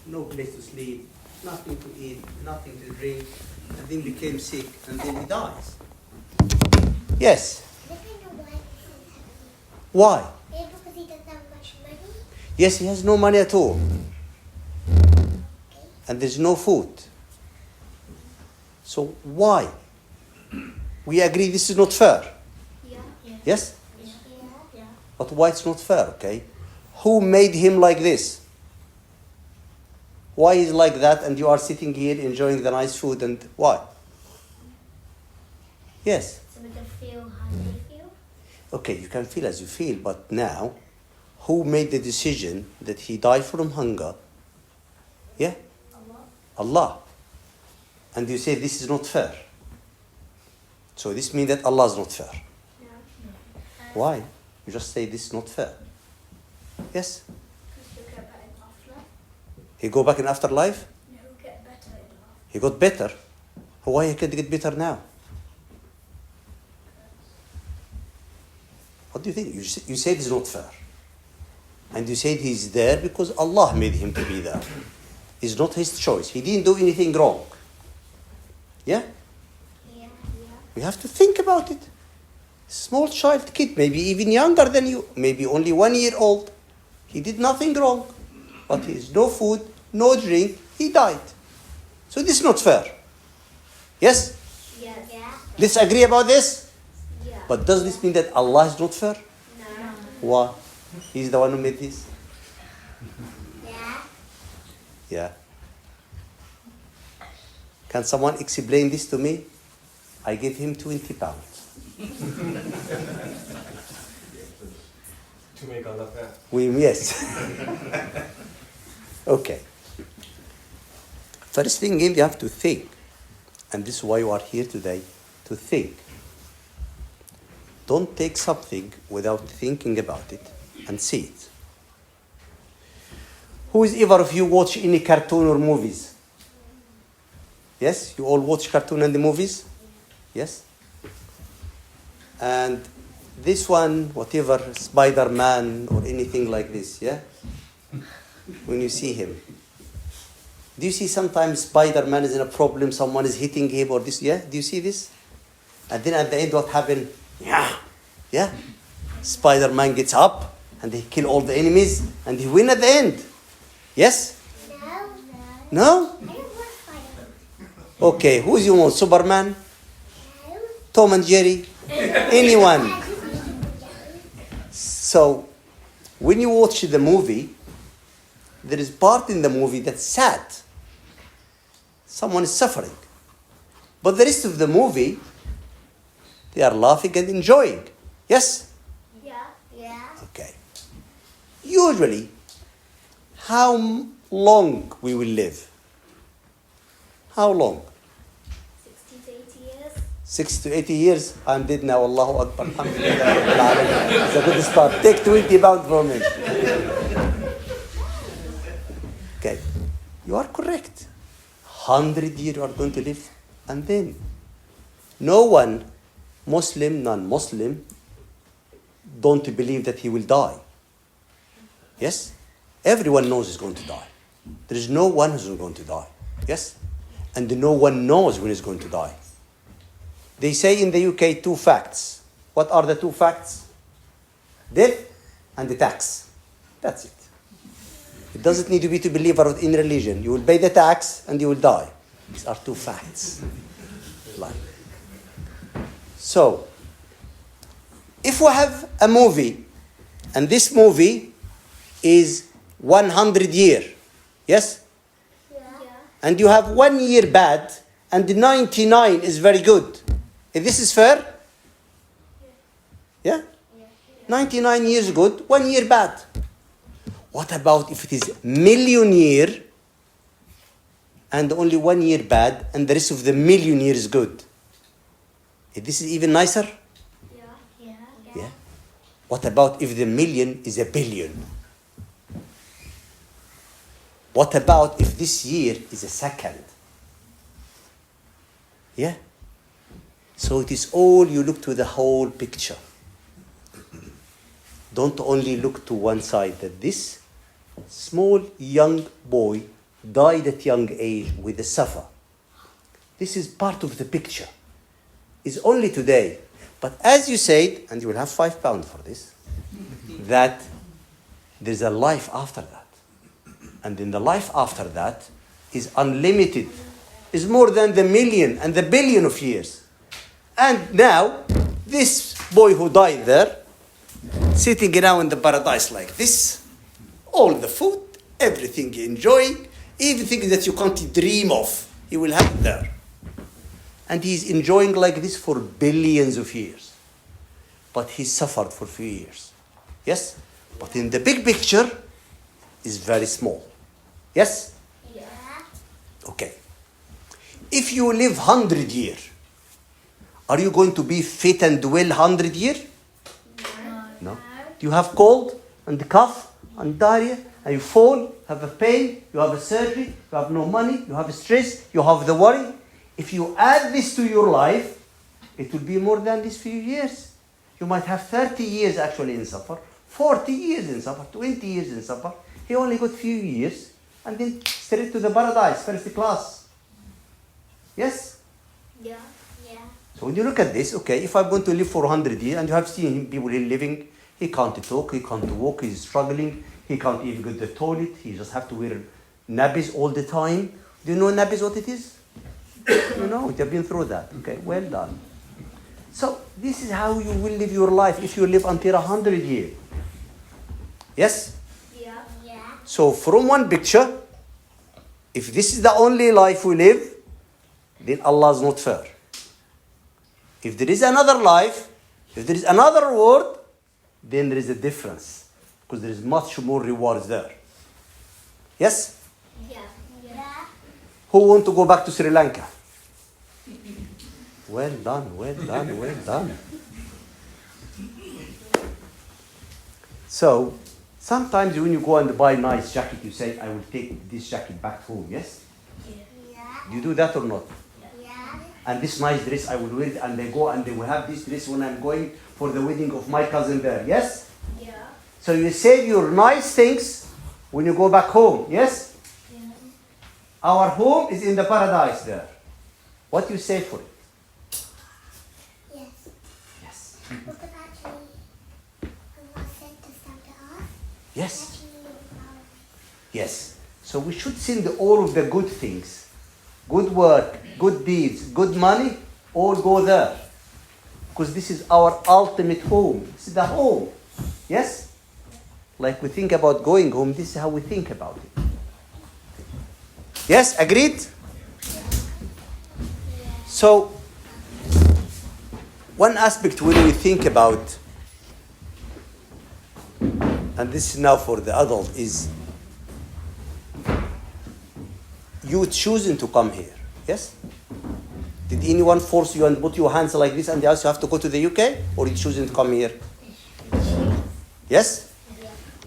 no place to sleep, nothing to eat, nothing to drink, and then became sick, and then he dies. Yes. Why? Because he doesn't have much money. Yes, he has no money at all. And there's no food. So why? We agree this is not fair. Yeah. Yes? Yeah. But why it's not fair, okay? Who made him like this? Why he's like that and you are sitting here enjoying the nice food and why? Yes. So we can feel how they feel. Okay, you can feel as you feel, but now, who made the decision that he died from hunger? Yeah? Allah. And you say this is not fair. So this means that Allah is not fair. No. Why? You just say this is not fair. Yes? Because you get better in afterlife. He go back in afterlife? No, get better in afterlife. He got better. Why he can't get better now? What do you think? You said it's not fair. And you said he's there because Allah made him to be there. It's not his choice. He didn't do anything wrong. Yeah? Yeah. We have to think about it. Small child, kid, maybe even younger than you, maybe only 1 year old. He did nothing wrong. But he has no food, no drink, he died. So this is not fair. Yes? Yeah. Let's agree about this. Yeah. But does this mean that Allah is not fair? No. Why? He's the one who made this? Yeah. Yeah. Can someone explain this to me? I gave him 20 pounds. To make Allah fair. Yes. Okay. First thing is you have to think. And this is why you are here today, to think. Don't take something without thinking about it and see it. Who is ever of you watch any cartoon or movies? Yes? You all watch cartoon and the movies? Yes? And this one, whatever, Spider-Man or anything like this, yeah? When you see him. Do you see sometimes Spider-Man is in a problem, someone is hitting him or this, yeah? Do you see this? And then at the end what happened? Yeah? Spider-Man gets up and they kill all the enemies and he win at the end. Yes? No. No? I don't want Spider-Man. Okay, who's you want? Superman? No. Tom and Jerry? Anyone? So, when you watch the movie, there is part in the movie that's sad. Someone is suffering. But the rest of the movie, they are laughing and enjoying. Yes? Yeah. Okay. Usually, how long we will live? How long? 60 to 80 years. 60 to 80 years? I'm dead now. Allahu Akbar. Alhamdulillah. It's a good start. Take 20 pounds from me. Okay. You are correct. 100 years you are going to live. And then, no one, Muslim, non-Muslim, don't believe that he will die. Yes? Everyone knows he's going to die. There is no one who's going to die. Yes? And no one knows when he's going to die. They say in the UK 2 facts. What are the 2 facts? Death and the tax. That's it. It doesn't need to be to believe in religion. You will pay the tax and you will die. These are 2 facts. So, if we have a movie, and this movie is 100 years, yes? Yeah. And you have 1 year bad, and 99 is very good. If this is fair? Yeah? 99 years good, 1 year bad. What about if it is million year, and only 1 year bad, and the rest of the million year is good? If this is even nicer? Yeah. What about if the million is a billion? What about if this year is a second? Yeah? So it is all, you look to the whole picture. Don't only look to one side, that this small young boy died at young age with a suffer. This is part of the picture. It's only today. But as you said, and you will have £5 for this, that there's a life after that. And in the life after that is unlimited. Is more than the million and the billion of years. And now, this boy who died there, sitting now in the paradise like this, all the food, everything you enjoy, everything that you can't dream of, he will have it there. And he's enjoying like this for billions of years. But he suffered for a few years. Yes? But in the big picture, is very small. Yes? Yeah. Okay. If you live 100 years, are you going to be fit and well 100 years? No. You have cold and cough and diarrhea, and you fall, have a pain, you have a surgery, you have no money, you have stress, you have the worry. If you add this to your life, it will be more than these few years. You might have 30 years actually in suffer, 40 years in suffer, 20 years in suffer. He only got few years, and then straight to the paradise, first class. Yes? Yeah. Yeah. So when you look at this, okay, if I'm going to live for 100 years, and you have seen him, people here living, he can't talk, he can't walk, he's struggling, he can't even go to the toilet, he just have to wear nappies all the time. Do you know nappies what it is? You know, you have been through that. Okay, well done. So this is how you will live your life if you live until 100 years. Yes? Yeah. Yeah. So from one picture, if this is the only life we live, then Allah is not fair. If there is another life, if there is another world, then there is a difference. Because there is much more rewards there. Yes? Yeah. Yeah. Who want to go back to Sri Lanka? Well done, well done, well done. So, sometimes when you go and buy a nice jacket, you say, I will take this jacket back home, yes? Yeah. You do that or not? Yeah. And this nice dress, I will wear it, and they go and they will have this dress when I'm going for the wedding of my cousin there, yes? Yeah. So you save your nice things when you go back home, yes? Yeah. Our home is in the paradise there. What you save for it? Yes. Yes. Because actually, Allah said to send it off. Yes. Actually, Yes. So we should send all of the good things, good work, good deeds, good money, all go there. Because this is our ultimate home. This is the home. Yes? Like we think about going home, this is how we think about it. Yes? Agreed? So, one aspect when we think about, and this is now for the adult, is you choosing to come here. Yes? Did anyone force you and put your hands like this and they ask you have to go to the UK? Or you choosing to come here? Yes?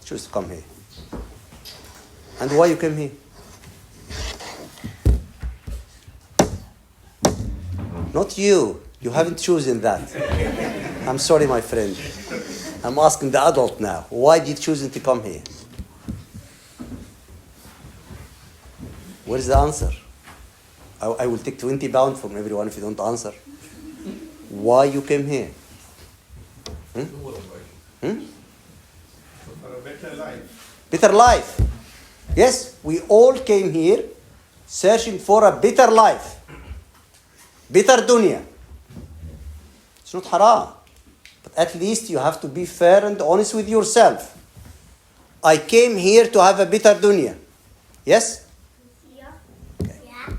Choose to come here. And why you came here? Not you. You haven't chosen that. I'm sorry, my friend. I'm asking the adult now. Why did you choose to come here? What is the answer? I will take £20 from everyone if you don't answer. Why you came here? For a better life. Better life. Yes, we all came here searching for a better life. Better dunya. It's not haram. But at least you have to be fair and honest with yourself. I came here to have a better dunya. Yes? Yeah. Okay. Yeah.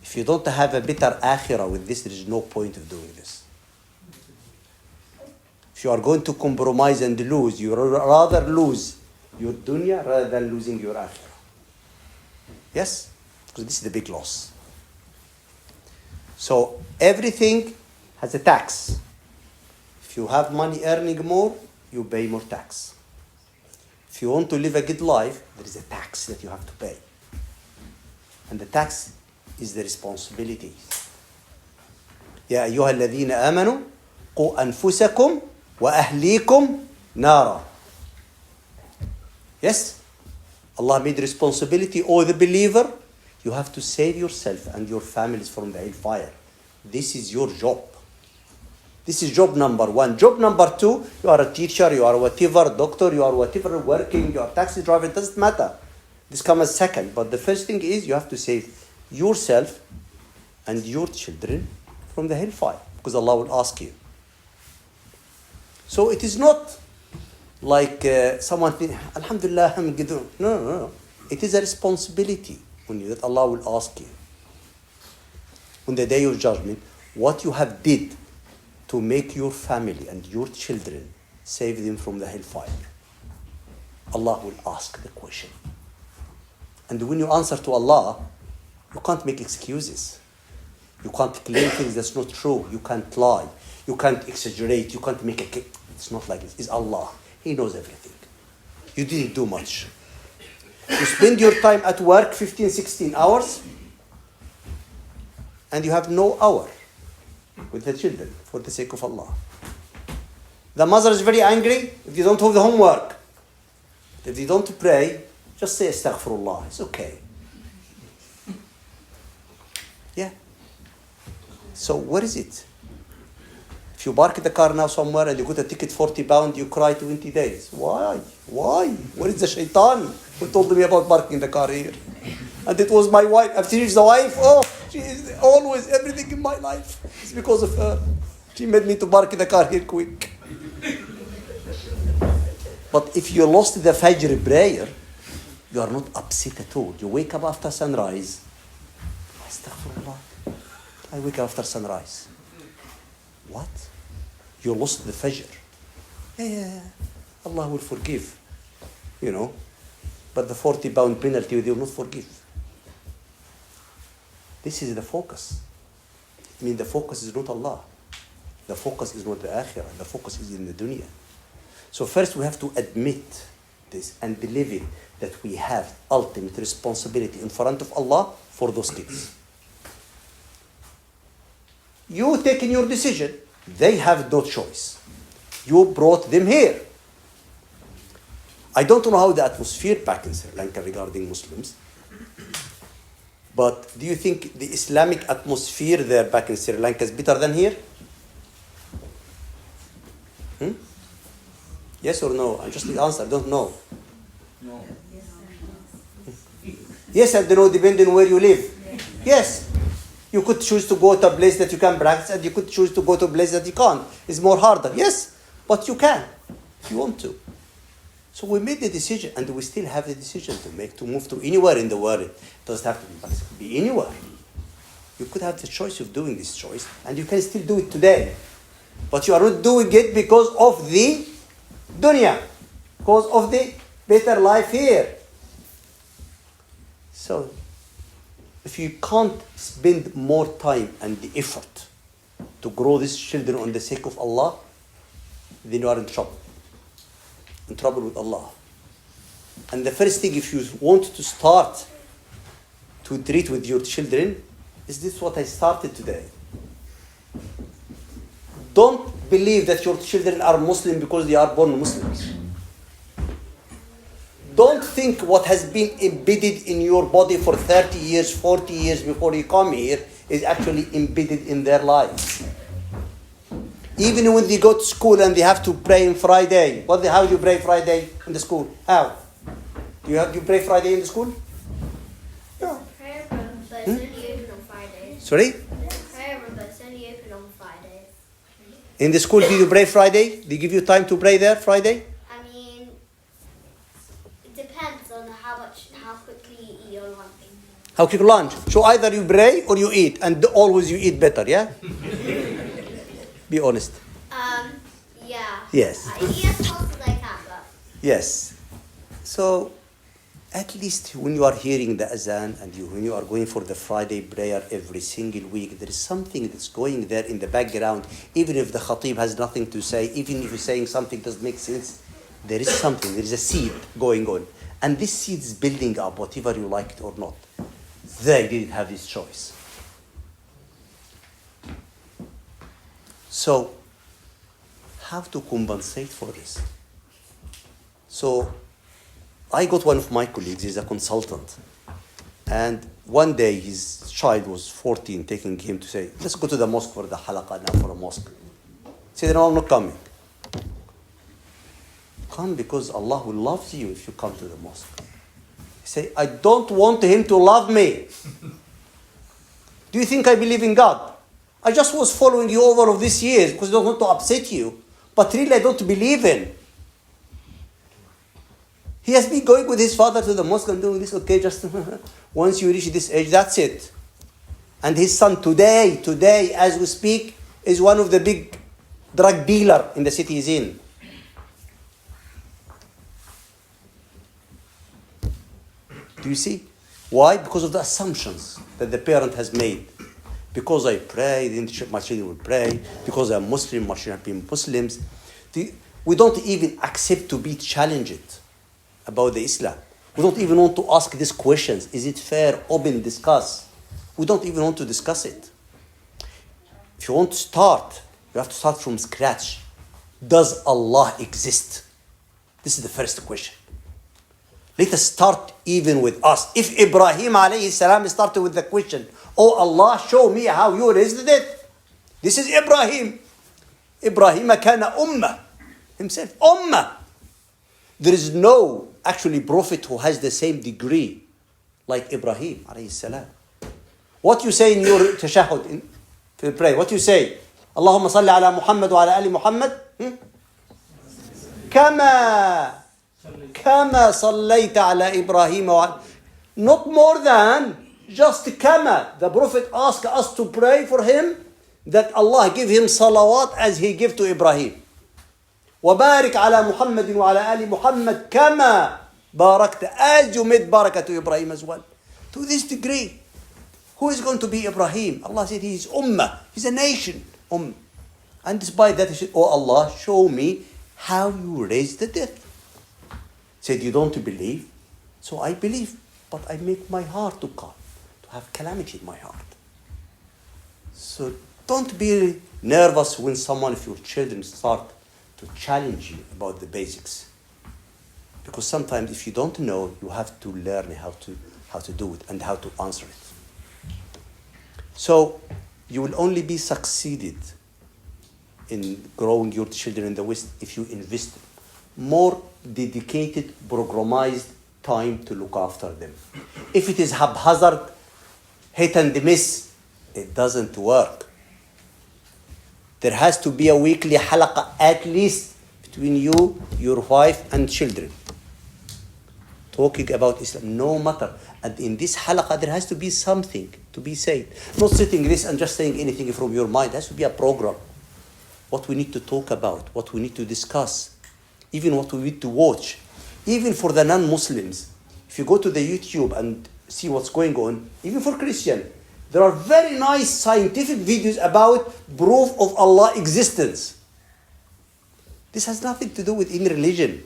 If you don't have a better akhirah with this, there is no point of doing this. If you are going to compromise and lose, you rather lose your dunya rather than losing your akhirah. Yes? Because this is the big loss. So everything has a tax. If you have money earning more, you pay more tax. If you want to live a good life, there is a tax that you have to pay. And the tax is the responsibility. يا أيها الذين آمنوا قوا أنفسكم وأهليكم نارا. Yes? Allah made responsibility, oh the believer, you have to save yourself and your families from the hellfire. This is your job. This is job number one. Job number two, you are a teacher, you are whatever, doctor, you are whatever, working, you are taxi driver, it doesn't matter. This comes second. But the first thing is you have to save yourself and your children from the hellfire, because Allah will ask you. So it is not like someone thinks, Alhamdulillah, I'm good. No. It is a responsibility on you that Allah will ask you on the day of judgment what you have did to make your family and your children, save them from the hellfire. Allah will ask the question. And when you answer to Allah, you can't make excuses. You can't claim things that's not true. You can't lie. You can't exaggerate. You can't make a cake. It's not like this. It's Allah. He knows everything. You didn't do much. You spend your time at work 15, 16 hours, and you have no hour with the children for the sake of Allah. The mother is very angry if you don't have the homework. If you don't pray, just say astaghfirullah. It's okay. Yeah. So what is it? If you park the car now somewhere and you got a ticket 40 pounds, you cry 20 days. Why? Where is the shaitan who told me about parking the car here? And it was my wife. After she's the wife, she is always everything in my life. It's because of her. She made me to park the car here quick. But if you lost the Fajr prayer, you are not upset at all. You wake up after sunrise. Astaghfirullah. I wake up after sunrise. What? You lost the Fajr. Yeah. Allah will forgive. But the 40 pound penalty they will not forgive. This is the focus. I mean, the focus is not Allah. The focus is not the akhirah. The focus is in the dunya. So first we have to admit this and believe it, that we have ultimate responsibility in front of Allah for those kids. You taking your decision. They have no choice. You brought them here. I don't know how the atmosphere back in Sri Lanka regarding Muslims, but do you think the Islamic atmosphere there back in Sri Lanka is better than here? Yes or no? I just need answer. I don't know. No. Yes and no, depending on where you live. Yes. You could choose to go to a place that you can practice, and you could choose to go to a place that you can't. It's more harder. Yes, but you can if you want to. So we made the decision, and we still have the decision to make, to move to anywhere in the world. It doesn't have to be anywhere. You could have the choice of doing this choice, and you can still do it today. But you are not doing it because of the dunya, because of the better life here. So, if you can't spend more time and the effort to grow these children on the sake of Allah, then you are in trouble. In trouble with Allah. And the first thing, if you want to start to treat with your children, is this what I started today. Don't believe that your children are Muslim because they are born Muslims. Don't think what has been embedded in your body for 30 years, 40 years before you come here is actually embedded in their lives. Even when they go to school and they have to pray on Friday. How do you pray Friday in the school? How? Do you pray Friday in the school? No. Prayer room, but it's only open on Fridays. Sorry? Prayer room, but it's only open on Fridays. In the school, do you pray Friday? They give you time to pray there Friday? I mean, it depends on how quickly you eat your lunch. How quick lunch? So either you pray or you eat, and always you eat better, yeah? Be honest. Yeah. Yes. I eat as fast as I can, but Yes. So, at least when you are hearing the azan and when you are going for the Friday prayer every single week, there is something that's going there in the background. Even if the khatib has nothing to say, even if he's saying something doesn't make sense, there is something, there is a seed going on. And this seed is building up, whatever you like it or not. They didn't have this choice. So, how to compensate for this? So, I got one of my colleagues, he's a consultant. And one day his child was 14, taking him to say, let's go to the mosque for the halaqah now for a mosque. He said, no, I'm not coming. Come because Allah will love you if you come to the mosque. He said, I don't want him to love me. Do you think I believe in God? I just was following you over all of these years because I don't want to upset you. But really I don't believe in. He has been going with his father to the mosque and doing this, okay, just once you reach this age, that's it. And his son today, as we speak, is one of the big drug dealer in the city he's in. Do you see? Why? Because of the assumptions that the parent has made. Because I pray, then my children will pray. Because I'm Muslim, my children will be Muslims. We don't even accept to be challenged about the Islam. We don't even want to ask these questions. Is it fair, open, discuss? We don't even want to discuss it. If you want to start, you have to start from scratch. Does Allah exist? This is the first question. Let us start even with us. If Ibrahim alayhi salam started with the question, oh Allah, show me how you raised the dead. This is Ibrahim. Ibrahim kana ummah. Himself, ummah. There is no actually prophet who has the same degree like Ibrahim alayhi salam. What you say in your tashahhud, in the prayer, what you say? Allahumma salli ala Muhammad wa ala ali Muhammad. Kama sallayta ala Ibrahim wa not more than just kama. The Prophet asked us to pray for him that Allah give him salawat as he gave to Ibrahim. وبارك على محمد وعلى آل محمد كما باركت as you made barakah to Ibrahim as well. To this degree, who is going to be Ibrahim? Allah said he is ummah. He's a nation. And despite that, he said, oh Allah, show me how you raised the dead. Said, you don't believe? So I believe, but I make my heart to calm, to have calamity in my heart. So don't be nervous when someone of your children start to challenge you about the basics. Because sometimes if you don't know, you have to learn how to do it and how to answer it. So you will only be succeeded in growing your children in the West if you invest more dedicated, programmized time to look after them. If it is haphazard, hit and miss, it doesn't work. There has to be a weekly halaqah at least between you, your wife and children. Talking about Islam, no matter. And in this halaqah there has to be something to be said. Not sitting this and just saying anything from your mind. There has to be a program. What we need to talk about, what we need to discuss, even what we need to watch. Even for the non-Muslims, if you go to the YouTube and see what's going on, even for Christian, there are very nice scientific videos about proof of Allah's existence. This has nothing to do with any religion.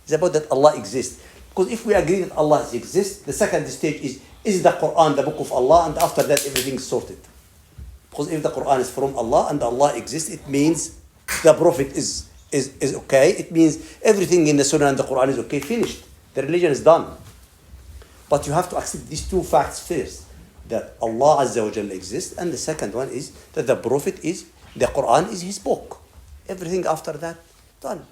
It's about that Allah exists. Because if we agree that Allah exists, the second stage is the Quran, the book of Allah, and after that everything is sorted. Because if the Quran is from Allah and Allah exists, it means the Prophet is okay. It means everything in the Sunnah and the Quran is okay, finished. The religion is done. But you have to accept these two facts first. That Allah Azza wa Jalla exists, and the second one is that the Prophet the Quran is his book. Everything after that, done.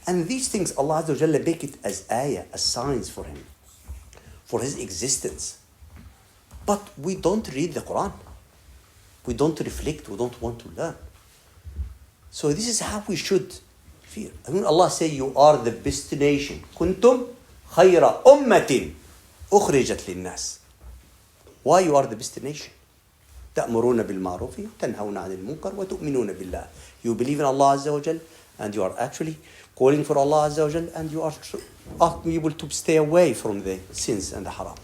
And these things Allah Azza wa Jalla make it as ayah, as signs for him, for his existence. But we don't read the Quran. We don't reflect, we don't want to learn. So this is how we should feel. And when Allah say you are the best nation, kuntum khayra ummatin ukhrijat linnas. Why you are the best nation? تأمرون بالمعروف تنهون عن المنكر وتؤمنون بالله. You believe in Allah Azza wa Jal, and you are actually calling for Allah Azza wa Jal, and you are asking people to stay away from the sins and the haram.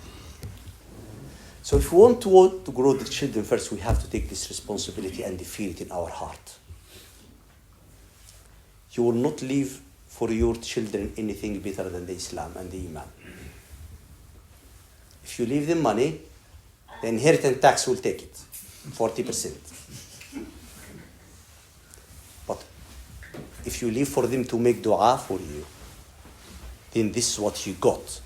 So if we want to grow the children first, we have to take this responsibility and feel it in our heart. You will not leave for your children anything better than the Islam and the Iman. If you leave them money, the inheritance tax will take it, 40%. But if you leave for them to make dua for you, then this is what you got.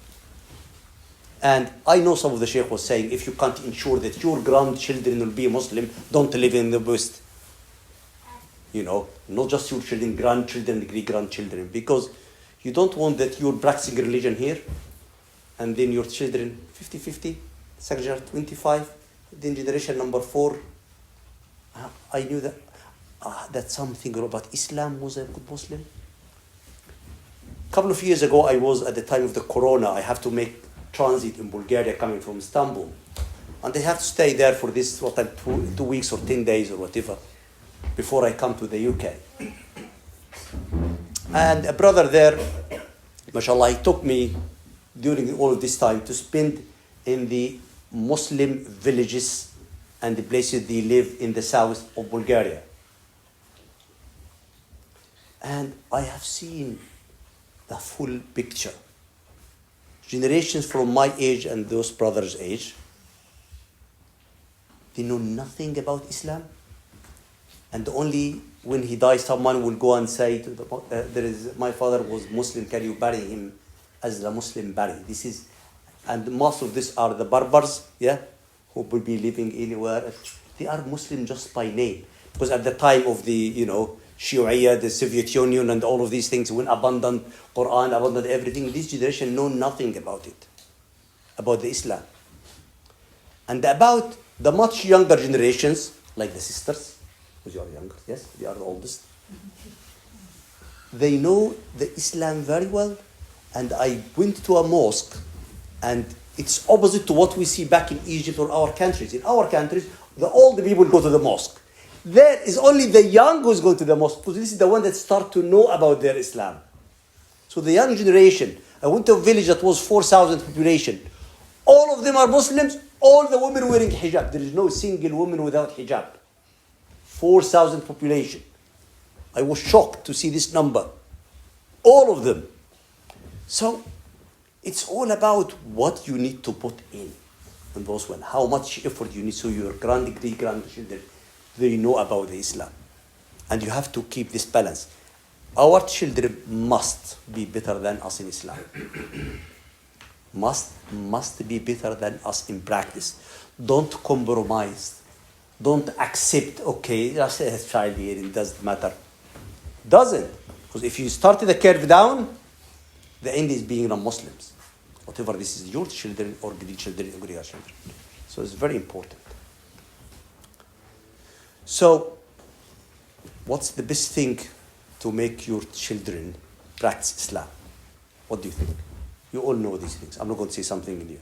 And I know some of the Sheikh was saying, if you can't ensure that your grandchildren will be Muslim, don't live in the West. You know, not just your children, grandchildren, great-grandchildren, because you don't want that you're practicing religion here, and then your children, 50-50, second generation, 25, then generation number 4. I knew that something about Islam was a good Muslim. A couple of years ago, I was at the time of the Corona, I have to make transit in Bulgaria coming from Istanbul. And I have to stay there for this, 2 weeks or 10 days or whatever, before I come to the UK. And a brother there, mashallah, he took me during all of this time to spend in the Muslim villages and the places they live in the south of Bulgaria. And I have seen the full picture. Generations from my age and those brothers' age, they know nothing about Islam. And only when he dies, someone will go and say, my father was Muslim, can you bury him as the Muslim bury? And most of these are the Berbers, who will be living anywhere. They are Muslim just by name. Because at the time of the, Shi'iyya, the Soviet Union, and all of these things, when abandoned Quran, abandoned everything, this generation know nothing about it, about the Islam. And about the much younger generations, like the sisters, because you are younger, yes, they are the oldest. They know the Islam very well. And I went to a mosque, and it's opposite to what we see back in Egypt or our countries. In our countries, the old people go to the mosque. There is only the young who's going to the mosque, because this is the one that start to know about their Islam. So the young generation, I went to a village that was 4,000 population. All of them are Muslims, all the women wearing hijab. There is no single woman without hijab. 4,000 population. I was shocked to see this number. All of them. So it's all about what you need to put in those ones. How much effort you need so your great-grandchildren, they know about the Islam. And you have to keep this balance. Our children must be better than us in Islam. Must be better than us in practice. Don't compromise. Don't accept, okay, just a child here, it doesn't matter. Doesn't. Because if you started the curve down, the end is being non-Muslims. Whatever this is, your children or grandchildren or great-grandchildren. So it's very important. So, what's the best thing to make your children practice Islam? What do you think? You all know these things. I'm not going to say something new.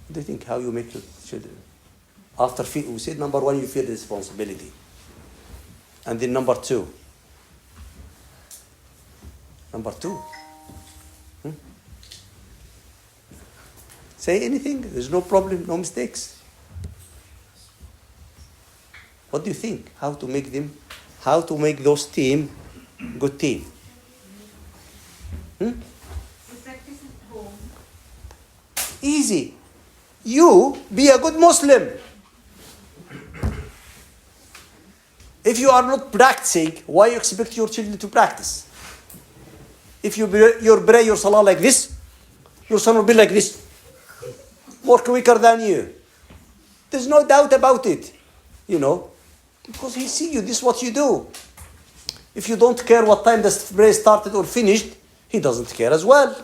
What do you think? How you make your children? After we said number 1, you feel the responsibility. And then number 2. Number 2. Say anything. There's no problem, no mistakes. What do you think? How to make those team good team? We practice at home. Easy. You be a good Muslim. If you are not practicing, why you expect your children to practice? If you pray your salah like this, your son will be like this. More quicker than you. There's no doubt about it. Because he see you, this is what you do. If you don't care what time the prayer started or finished, he doesn't care as well.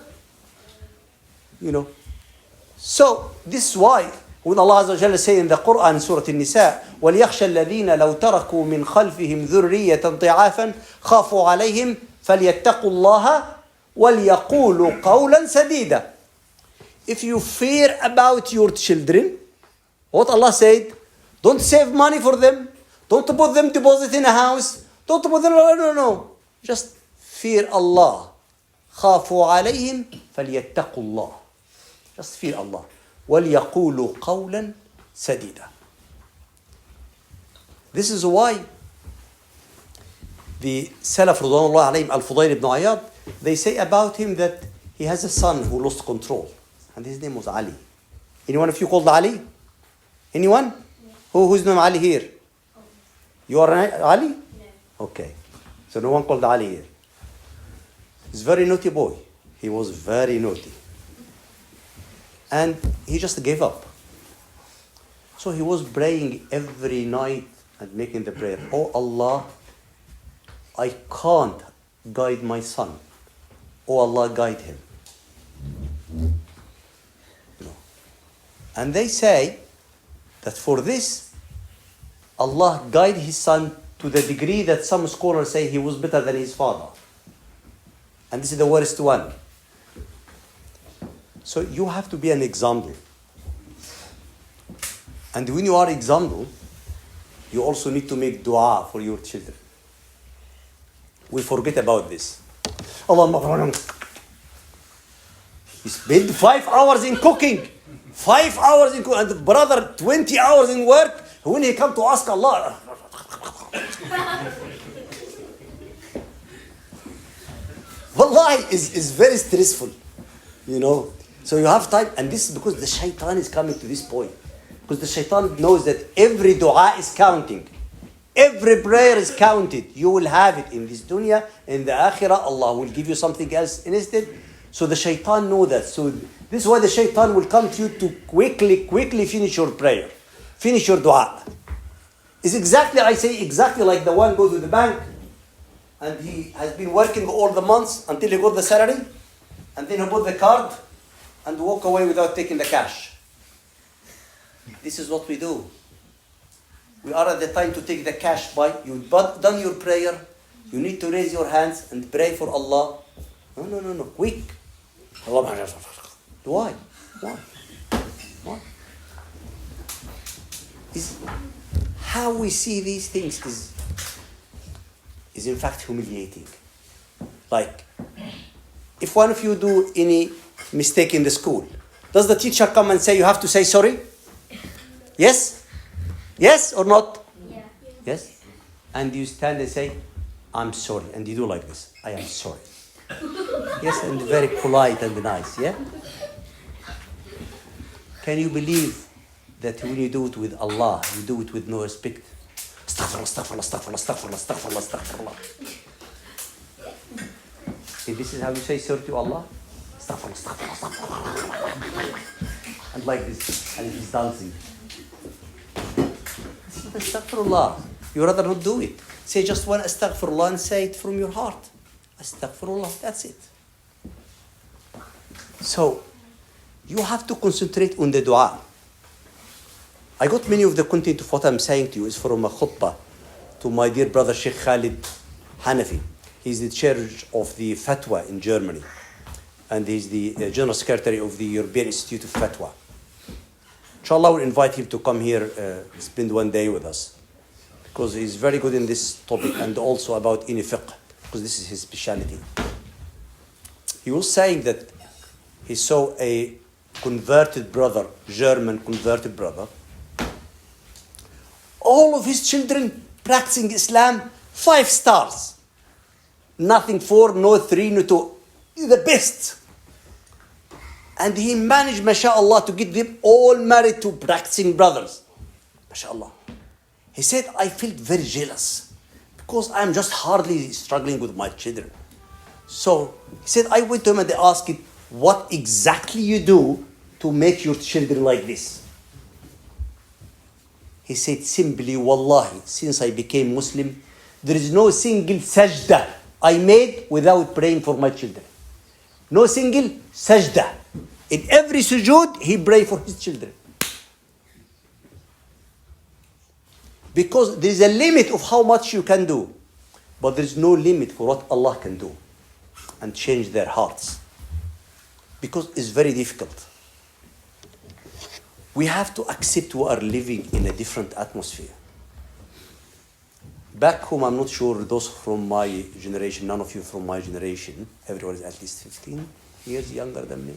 So, this is why, when Allah Azza wa Jalla say in the Quran, Surah An-Nisa, وَلْيَخْشَى الَّذِينَ لَوْ تَرَكُوا مِنْ خَلْفِهِمْ ذُرِّيَّةً ضِعَافًا خَافُوا عَلَيْهِمْ فَلْيَتَّقُوا اللَّهَ وَلْيَقُولُوا قَوْلًا سَدِيدًا. If you fear about your children, what Allah said, don't save money for them, don't put them deposit in a house, don't put them, no. Just fear Allah. خَافُوا عَلَيْهِمْ فَلْيَتَّقُوا اللَّهَ. Just fear Allah. وَلْيَقُولُوا قَوْلًا سَدِيدًا. This is why the Salaf Ridwanullah alayhim, Al-Fudayl ibn Iyad, they say about him that he has a son who lost control. And his name was Ali. Anyone of you called Ali? Anyone? Who's name Ali here? You are Ali? No. Okay. So no one called Ali here. He's a very naughty boy. He was very naughty. And he just gave up. So he was praying every night and making the prayer, oh Allah, I can't guide my son. Oh Allah, guide him. No. And they say that for this, Allah guided his son to the degree that some scholars say he was better than his father. And this is the worst one. So you have to be an example. And when you are an example, you also need to make dua for your children. We forget about this. Allah, he spent 5 hours in cooking. 5 hours in cooking. And the brother, 20 hours in work. When he come to ask Allah, wallahi, is very stressful. You know. So you have time. And this is because the shaitan is coming to this point. Because the shaitan knows that every dua is counting. Every prayer is counted. You will have it in this dunya. In the akhirah, Allah will give you something else instead. So the shaitan knows that. So this is why the shaitan will come to you to quickly finish your prayer. Finish your dua. It's exactly, I say, exactly like the one goes to the bank and he has been working all the months until he got the salary, and then he bought the card and walk away without taking the cash. This is what we do. We are at the time to take the cash by. You've done your prayer. You need to raise your hands and pray for Allah. No. Quick. Why? How we see these things is in fact humiliating. Like, if one of you do any mistake in the school, does the teacher come and say you have to say sorry? Yes? Yes or not? Yeah. Yes? And you stand and say, I'm sorry. And you do like this. I am sorry. Yes, and very polite and nice, yeah? Can you believe that when you do it with Allah, you do it with no respect? Astaghfirullah. See, this is how you say sorry to Allah? Astaghfirullah. And like this, and he's dancing. Astaghfirullah. You rather not do it. Say just one astaghfirullah and say it from your heart. Astaghfirullah, that's it. So, you have to concentrate on the dua. I got many of the content of what I'm saying to you is from a khutbah to my dear brother Sheikh Khalid Hanafi. He's the chair of the Fatwa in Germany. And he's the General Secretary of the European Institute of Fatwa. Inshallah, we'll invite him to come here, spend one day with us. Because he's very good in this topic and also about any fiqh. Because this is his specialty. He was saying that he saw a converted brother, German converted brother. All of his children practicing Islam, 5 stars. Nothing 4, no 3, no 2. The best. And he managed, mashallah, to get them all married to practicing brothers. Mashallah. He said, I felt very jealous because I'm just hardly struggling with my children. So he said, I went to him and they asked him, what exactly you do to make your children like this? He said, simply, wallahi, since I became Muslim, there is no single sajda I made without praying for my children. No single sajda. In every sujood, he prayed for his children. Because there is a limit of how much you can do. But there is no limit for what Allah can do. And change their hearts. Because it's very difficult. We have to accept we are living in a different atmosphere. Back home, I'm not sure those from my generation, none of you from my generation, everyone is at least 15 years younger than me.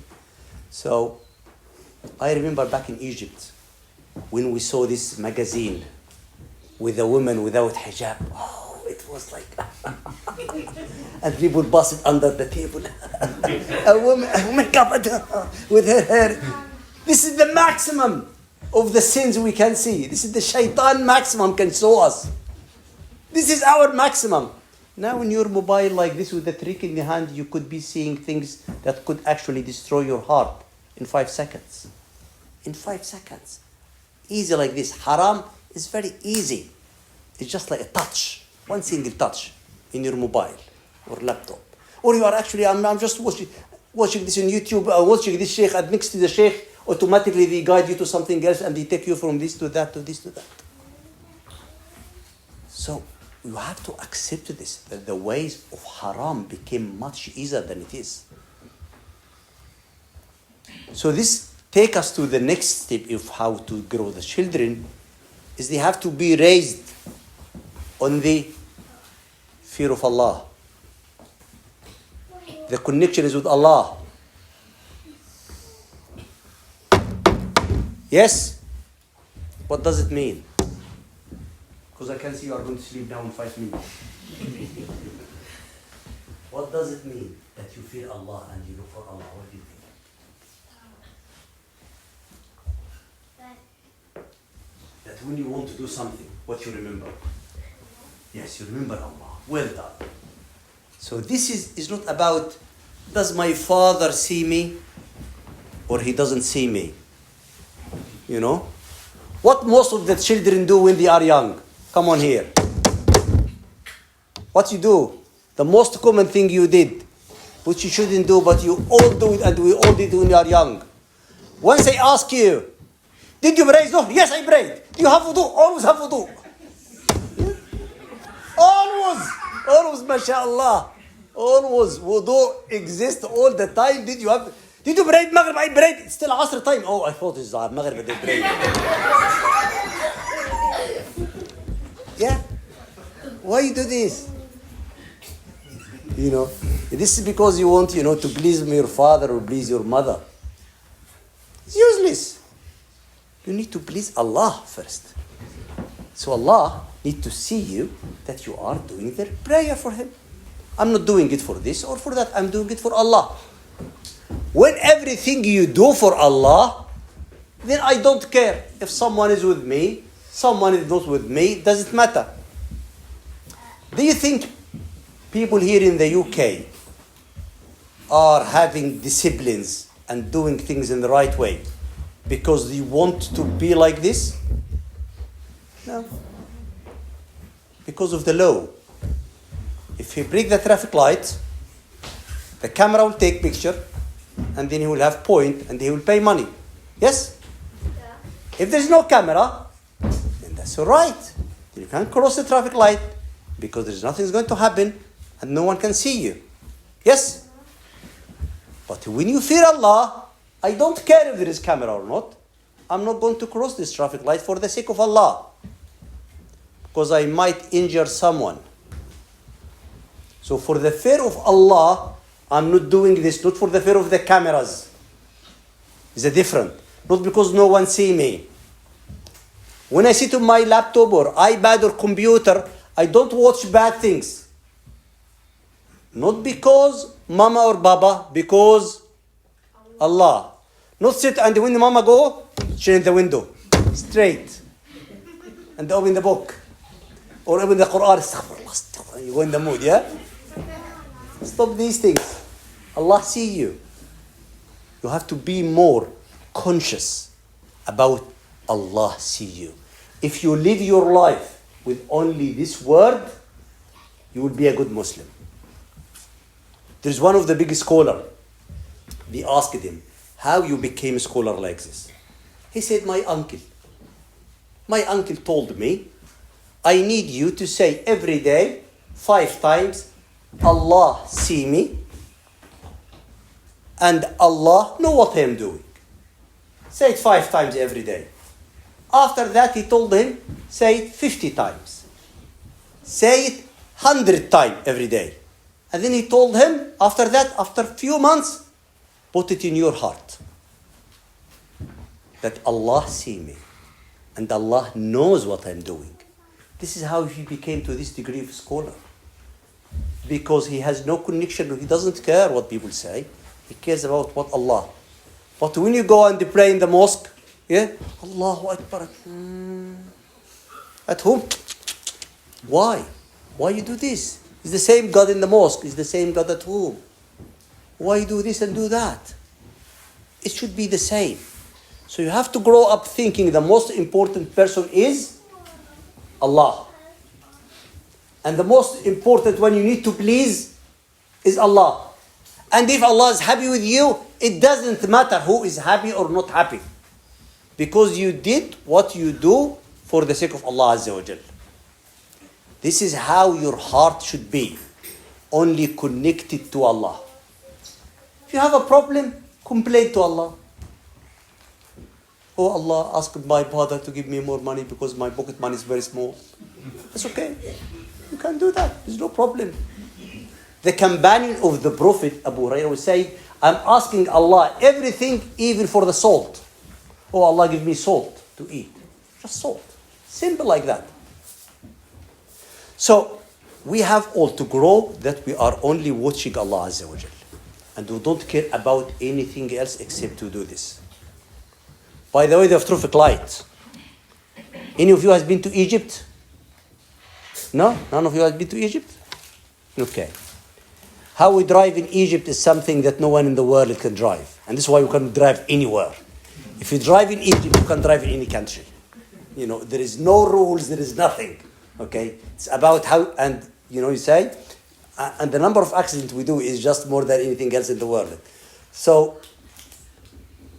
So, I remember back in Egypt, when we saw this magazine with a woman without hijab. Oh, it was like, and people pass it under the table. a woman covered with her hair. This is the maximum of the sins we can see. This is the shaitan maximum can show us. This is our maximum. Now in your mobile like this with the trick in the hand, you could be seeing things that could actually destroy your heart in 5 seconds. In 5 seconds. Easy like this. Haram is very easy. It's just like a touch. One single touch in your mobile or laptop. Or you are actually, I'm just watching this on YouTube, watching this sheikh, and next to the sheikh, automatically they guide you to something else and they take you from this to that to this to that. So you have to accept this, that the ways of haram became much easier than it is. So this takes us to the next step of how to grow the children, is they have to be raised on the fear of Allah. The connection is with Allah. Yes? What does it mean? Because I can see you are going to sleep now in 5 minutes. What does it mean that you fear Allah and you look for Allah? What do you think? That when you want to do something, what you remember? Yes, you remember Allah. Well done. So this is not about, does my father see me or he doesn't see me? You know? What most of the children do when they are young? Come on here. What you do? The most common thing you did, which you shouldn't do, but you all do it, and we all did when you are young. Once I ask you, did you pray? No. Yes, I prayed. Do you have wudu? Always have wudu. Always, mashallah. Always, wudu exists all the time. Did you pray Maghrib? I prayed. It's still Asr time. Oh, I thought it's Maghrib, but they prayed. Yeah? Why you do this? You know, this is because you want, to please your father or please your mother. It's useless. You need to please Allah first. So Allah needs to see you that you are doing the prayer for Him. I'm not doing it for this or for that. I'm doing it for Allah. When everything you do for Allah, then I don't care if someone is with me, someone is not with me, does it matter? Do you think people here in the UK are having disciplines and doing things in the right way because they want to be like this? No. Because of the law. If he breaks the traffic light, the camera will take picture and then he will have point and he will pay money. Yes? Yeah. If there's no camera, then that's all right. You can't cross the traffic light because there's nothing's going to happen and no one can see you. Yes? But when you fear Allah, I don't care if there is camera or not. I'm not going to cross this traffic light for the sake of Allah, because I might injure someone. So for the fear of Allah, I'm not doing this, not for the fear of the cameras. It's a different. Not because no one see me. When I sit on my laptop or iPad or computer, I don't watch bad things. Not because mama or baba, because Allah. Not sit and when the mama go, change the window. Straight. And open the book. Or open the Quran. Astaghfirullah. You go in the mood, yeah? Stop these things. Allah see you. You have to be more conscious about Allah see you. If you live your life with only this word, you will be a good Muslim. There's one of the biggest scholars. They asked him, how you became a scholar like this? He said, my uncle told me, I need you to say every day 5 times, Allah see me and Allah know what I am doing. Say it 5 times every day. After that, he told him, say it 50 times. Say it 100 times every day. And then he told him, after that, after a few months, put it in your heart that Allah see me and Allah knows what I'm doing. This is how he became to this degree of scholar. Because he has no connection, he doesn't care what people say. He cares about what Allah. But when you go and pray in the mosque, yeah, Allahu Akbar. At home, why? Why you do this? It's the same God in the mosque. It's the same God at home. Why do this and do that? It should be the same. So you have to grow up thinking the most important person is Allah. And the most important one you need to please is Allah. And if Allah is happy with you, it doesn't matter who is happy or not happy. Because you did what you do for the sake of Allah Azza wa Jal. This is how your heart should be. Only connected to Allah. If you have a problem, complain to Allah. Oh Allah, ask my father to give me more money because my pocket money is very small. That's okay. You can do that. There's no problem. The companion of the Prophet, Abu Hurairah, was saying, I'm asking Allah everything, even for the salt. Oh Allah, give me salt to eat. Just salt. Simple like that. So, we have all to grow that we are only watching Allah Azza wa Jal. And we don't care about anything else except to do this. By the way, the traffic light. Any of you has been to Egypt? No? None of you has been to Egypt? Okay. How we drive in Egypt is something that no one in the world can drive. And this is why you can drive anywhere. If you drive in Egypt, you can drive in any country. You know, there is no rules, there is nothing. Okay? It's about how, and you say, and the number of accidents we do is just more than anything else in the world. So,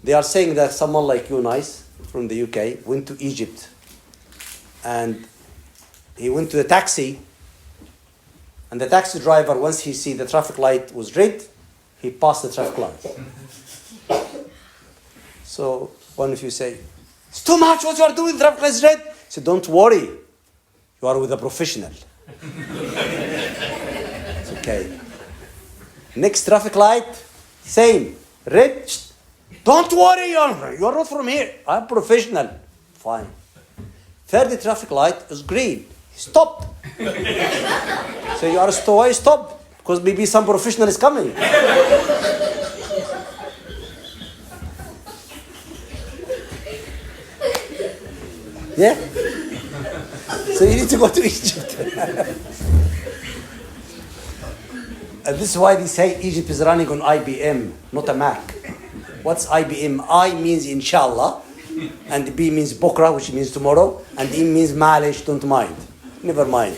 they are saying that someone like you, Nice, from the UK, went to Egypt. And he went to the taxi. And the taxi driver, once he see the traffic light was red, he passed the traffic light. So, one of you say, it's too much what you are doing, the traffic light is red. He said, don't worry. You are with a professional. It's okay. Next traffic light, same. Red. Don't worry, you are not from here. I'm professional. Fine. Third traffic light is green. He stopped. So you are why stop? Because maybe some professional is coming. Yeah? So you need to go to Egypt. And this is why they say Egypt is running on IBM, not a Mac. What's IBM? I means inshallah, and B means bukra, which means tomorrow, and E means malish, don't mind. Never mind.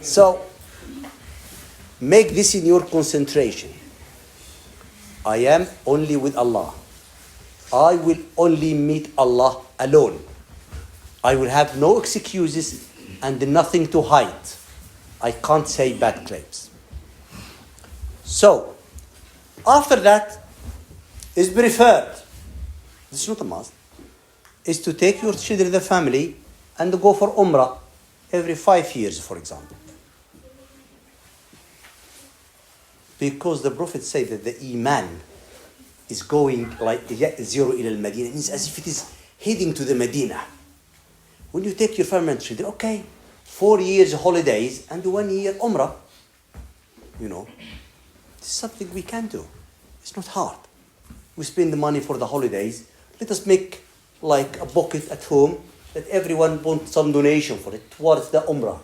So, make this in your concentration. I am only with Allah. I will only meet Allah alone. I will have no excuses and nothing to hide. I can't say bad claims. So, after that, is preferred, this is not a must, is to take your children, the family, and go for Umrah every 5 years, for example. Because the Prophet said that the Iman is going like zero ila al-Madinah, means as if it is heading to the Medina. When you take your family and children, okay, 4 years holidays and 1 year Umrah, this is something we can do. It's not hard. We spend the money for the holidays. Let us make like a bucket at home that everyone wants some donation for it towards the Umrah.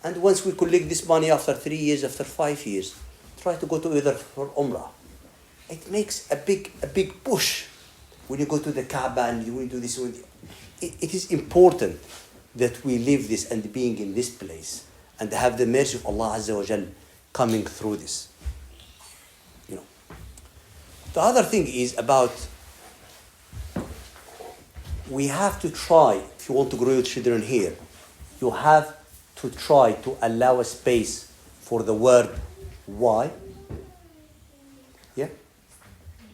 And once we collect this money after 3 years, after 5 years, try to go together for Umrah. It makes a big push when you go to the Kaaba and you do this. It is important that we live this and being in this place and have the mercy of Allah Azza wa Jal coming through this. The other thing is about, we have to try, if you want to grow your children here, you have to try to allow a space for the word why. Yeah?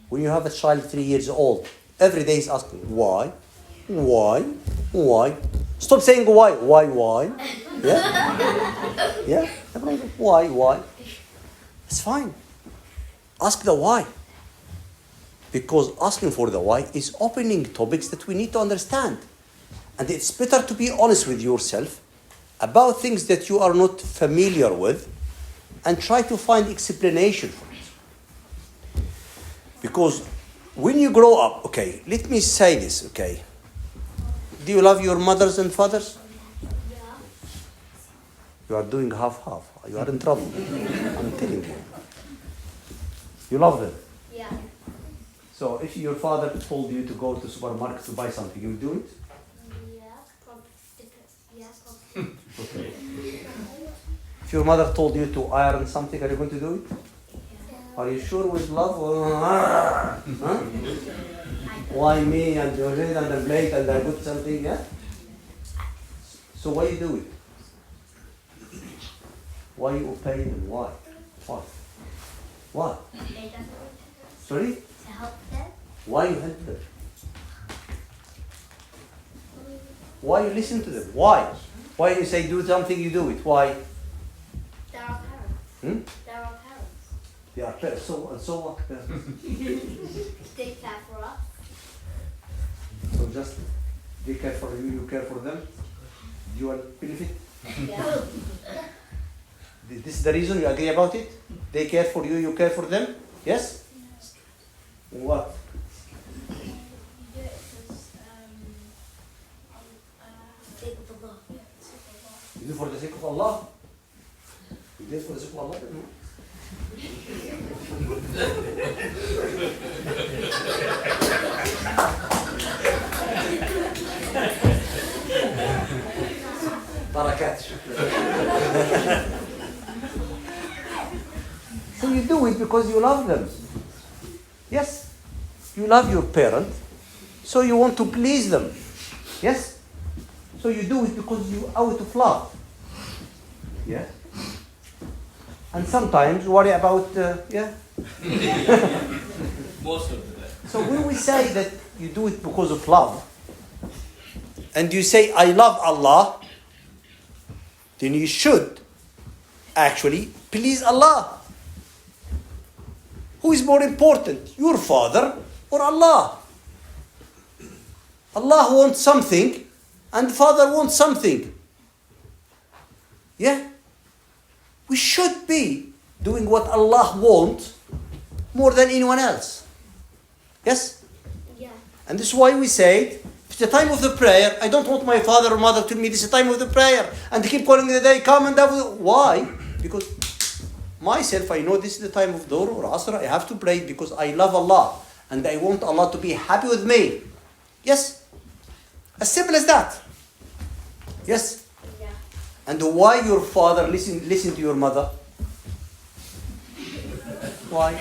When you have a child 3 years old, every day he's asking why. Stop saying why. Yeah? Yeah? Why? It's fine. Ask the why. Because asking for the why is opening topics that we need to understand. And it's better to be honest with yourself about things that you are not familiar with and try to find explanation for it. Because when you grow up, okay, let me say this, okay. Do you love your mothers and fathers? Yeah. You are doing half-half. you are in trouble. I'm telling you. You love them. Yeah. So if your father told you to go to the supermarket to buy something, you will do it? Yeah. Probably. Okay. If your mother told you to iron something, are you going to do it? Are you sure with love? Huh? Why me and your head and the blade and I put something, yeah? So why you do it? Why you obey them? Why? Why? Why? Sorry? To help them. Why you help them? Why you listen to them? Why? Why you say do something, you do it? Why? They're our parents. Hmm? They're our parents. They are parents. So and so what? They care for us. So just they care for you, you care for them. Dual benefit. Yeah. This is the reason you agree about it? They care for you, you care for them? Yes? What? You do for the sake of Allah? You do it for the sake of Allah? No. Barakat. So you do it because you love them. Yes? You love your parent, so you want to please them. Yes? So you do it because you out of love. Yeah? And sometimes worry about, yeah? Most of the time. So when we say that you do it because of love, and you say, I love Allah, then you should actually please Allah. Who is more important, your father or Allah? Allah wants something and father wants something. Yeah? We should be doing what Allah wants more than anyone else. Yes? Yeah. And this is why we said, it's the time of the prayer. I don't want my father or mother to tell me this is the time of the prayer. And they keep calling me the day, come and why? Because myself, I know this is the time of Dhuhr or Asr. I have to pray because I love Allah. And I want Allah to be happy with me. Yes? As simple as that. Yes? Yeah. And why your father listen to your mother? Why?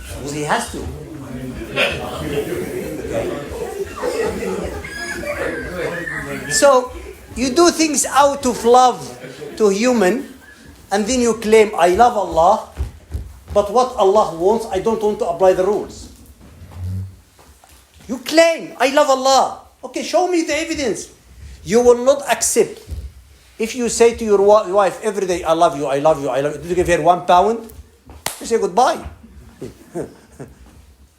Because he has to. So, you do things out of love to human, and then you claim, I love Allah, but what Allah wants, I don't want to apply the rules. You claim, I love Allah. Okay, show me the evidence. You will not accept. If you say to your wife every day, I love you, I love you, I love you, did you give her £1? You say goodbye.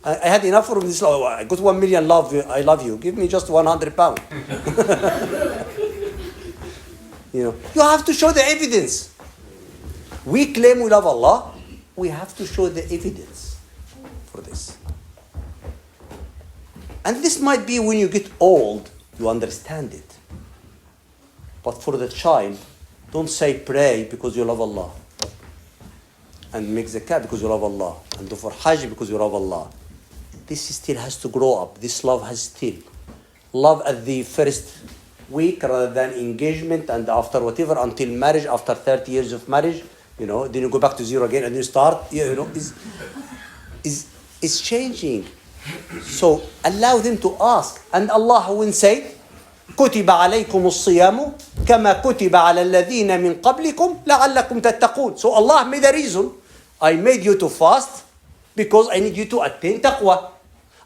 I had enough from this love. I got 1 million love. I love you. Give me just £100. You have to show the evidence. We claim we love Allah. We have to show the evidence for this. And this might be when you get old, you understand it. But for the child, don't say pray because you love Allah. And make zakah because you love Allah. And do for hajj because you love Allah. This still has to grow up. This love has still. Love at the first week rather than engagement and after whatever until marriage, after 30 years of marriage, then you go back to zero again and you start, is changing. So allow them to ask. And Allah will say, كتب عليكم الصيام كما كتب على الذين من قبلكم لعلكم تتقون. So Allah made a reason. I made you to fast because I need you to attain taqwa.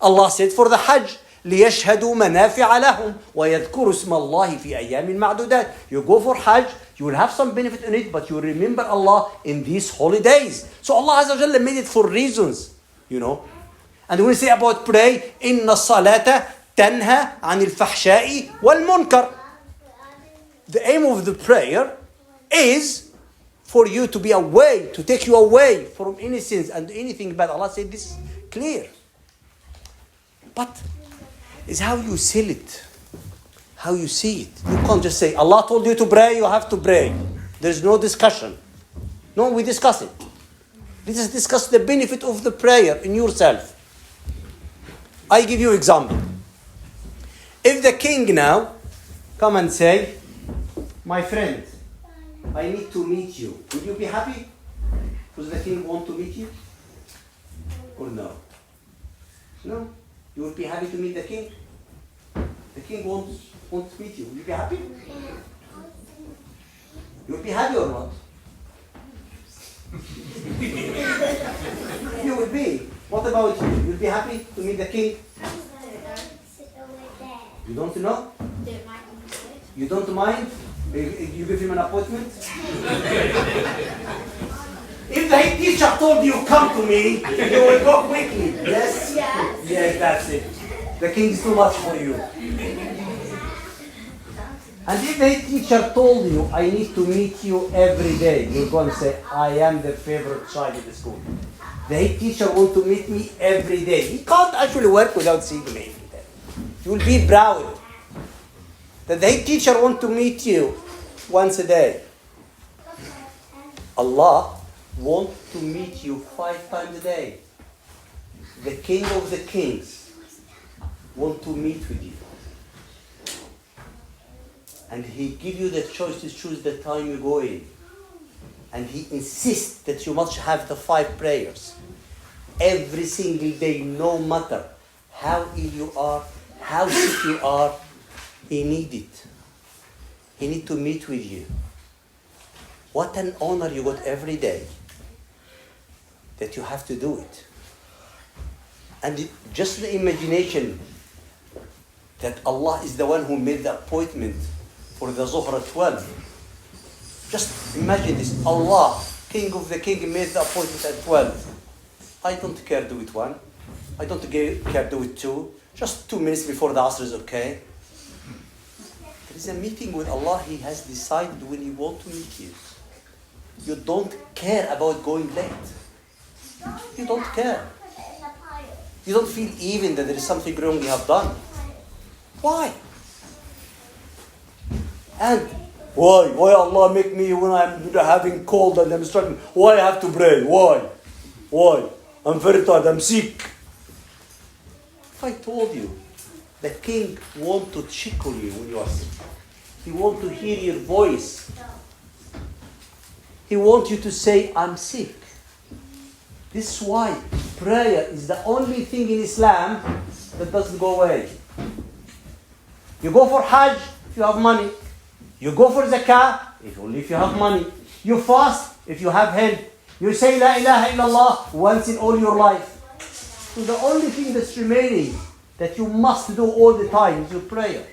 Allah said for the Hajj, ليشهدوا منافع لهم ويذكروا اسم الله في أيام معدودات. You go for Hajj, you will have some benefit in it, but you remember Allah in these holidays. So Allah Azza wa Jalla made it for reasons, And when we say about pray, إن الصلاة تنهى عن الفحشاء والمنكر. The aim of the prayer is for you to be away, to take you away from innocence and anything bad. Allah said this is clear. But it's how you sell it, how you see it. You can't just say, Allah told you to pray, you have to pray. There's no discussion. No, we discuss it. Let us discuss the benefit of the prayer in yourself. I give you example. If the king now come and say, my friend, I need to meet you. Will you be happy? Does the king want to meet you? Or no? No? You will be happy to meet the king? The king wants to meet you. Will you be happy? You will be happy or not? You will be. What about you? You will be happy to meet the king? You don't know? You don't mind? You give him an appointment? If the head teacher told you, come to me, you will go quickly. Yes? Yes, that's it. The king is too much for you. And if the head teacher told you, I need to meet you every day, you're going to say, I am the favorite child in the school. The head teacher wants to meet me every day. He can't actually work without seeing me every day. You will be proud that the head teacher wants to meet you once a day. Allah wants to meet you 5 times a day. The king of the kings wants to meet with you. And he gives you the choice to choose the time you go in. And he insists that you must have the 5 prayers. Every single day, no matter how ill you are, how sick you are, he needs it. He needs to meet with you. What an honor you got every day that you have to do it. And just the imagination that Allah is the one who made the appointment for the Zuhr at 12. Just imagine this. Allah, King of the King, made the appointment at 12. I don't care do it 1. I don't care do it 2. Just 2 minutes before the Asr is okay. There is a meeting with Allah. He has decided when He wants to meet you. You don't care about going late. You don't care. You don't feel even that there is something wrong you have done. Why? And why Allah make me when I'm having cold and I'm struggling? Why I have to pray? Why? I'm very tired. I'm sick. If I told you, the king wants to tickle you when you are sick. He wants to hear your voice. He wants you to say, I'm sick. This is why prayer is the only thing in Islam that doesn't go away. You go for Hajj if you have money. You go for Zakah if you have money. You fast if you have health. You say La ilaha illallah once in all your life. So the only thing that's remaining that you must do all the time is your prayer.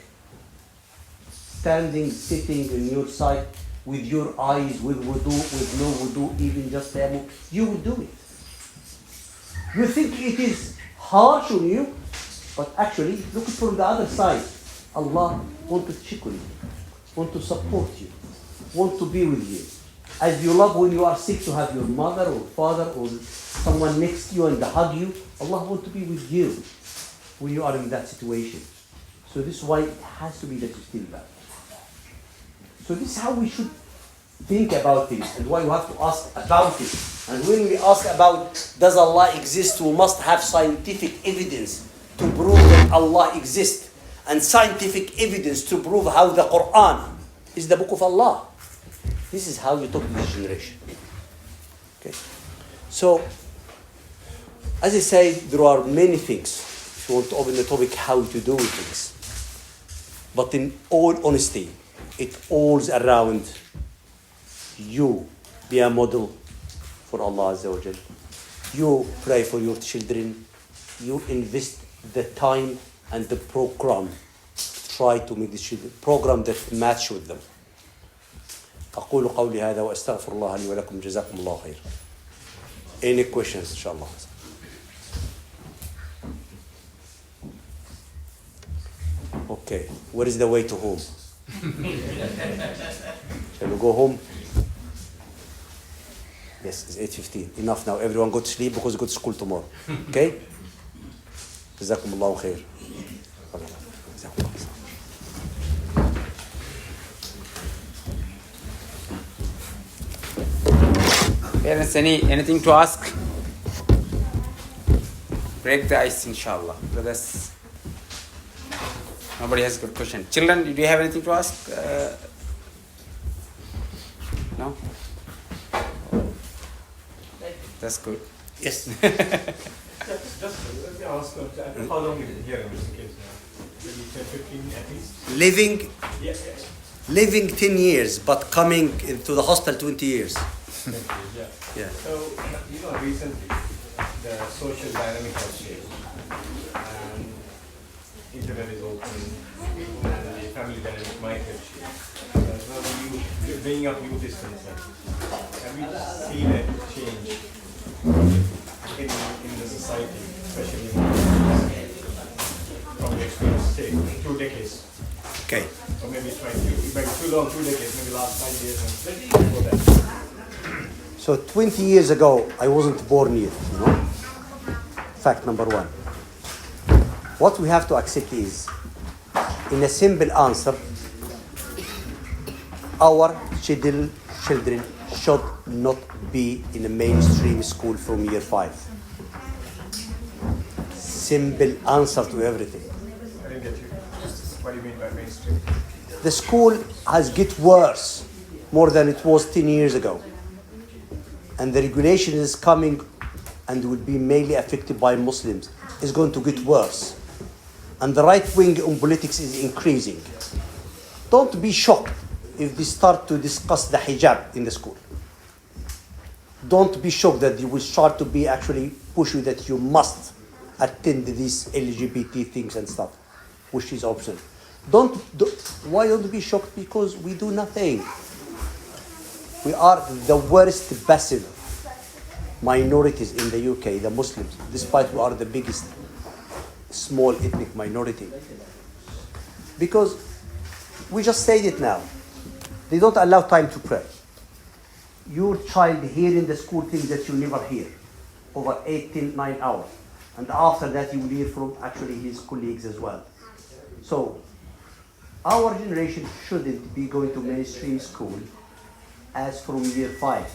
Standing, sitting on your side with your eyes, with wudu, with no wudu, even just tayammum, you will do it. You think it is harsh on you, but actually look from the other side. Allah wants to check on you, wants to support you, wants to be with you. As you love when you are sick to have your mother or father or someone next to you and hug you, Allah wants to be with you when you are in that situation. So this is why it has to be that you still bad. So this is how we should think about things and why you have to ask about it. And when we ask about does Allah exist, we must have scientific evidence to prove that Allah exists and scientific evidence to prove how the Quran is the book of Allah. This is how you talk to this generation. Okay. So, as I say, there are many things. If you want to open the topic, how to do things. But in all honesty, it all's around you be a model for Allah Azza wa Jal. You pray for your children. You invest the time and the program to try to make the children program that match with them. أقول قولي هذا وأستغفر الله لي ولكم جزاكم الله خير. Any questions إن شاء الله? Okay, where is the way to home? Shall we go home? Yes, it's 8:15. Enough now. Everyone go to sleep because we go to school tomorrow. Okay? جزاكم الله خير. جزاكم الله. Parents, anything to ask? Break the ice, inshallah. Brothers, nobody has a good question. Children, do you have anything to ask? No? That's good. Yes. Just let me ask, how long have you been here in this case now? Maybe 10, 15 at least? Living Yeah. living 10 years, but coming into the hospital 20 years. Yeah. Yeah. So, recently, the social dynamic has changed. And internet is open, and the family dynamic might have changed. So you're bringing up youth is concerned. Have you seen a change in the society, especially from the experience, say, 2 decades? Okay. Or maybe it's maybe too long, 2 decades, maybe last 5 years and before that. So 20 years ago, I wasn't born yet, Fact number one. What we have to accept is, in a simple answer, our children should not be in a mainstream school from year 5. Simple answer to everything. I didn't get you. What do you mean by mainstream? The school has get worse more than it was 10 years ago. And the regulation is coming and will be mainly affected by Muslims. It's going to get worse. And the right wing on politics is increasing. Don't be shocked if they start to discuss the hijab in the school. Don't be shocked that they will start to be actually push you that you must attend these LGBT things and stuff, which is optional. Why don't be shocked? Because we do nothing. We are the worst passive minorities in the UK, the Muslims, despite we are the biggest small ethnic minority. Because we just said it now. They don't allow time to pray. Your child here in the school things that you never hear over 8, 10, 9 hours. And after that you will hear from actually his colleagues as well. So our generation shouldn't be going to mainstream school as from year 5.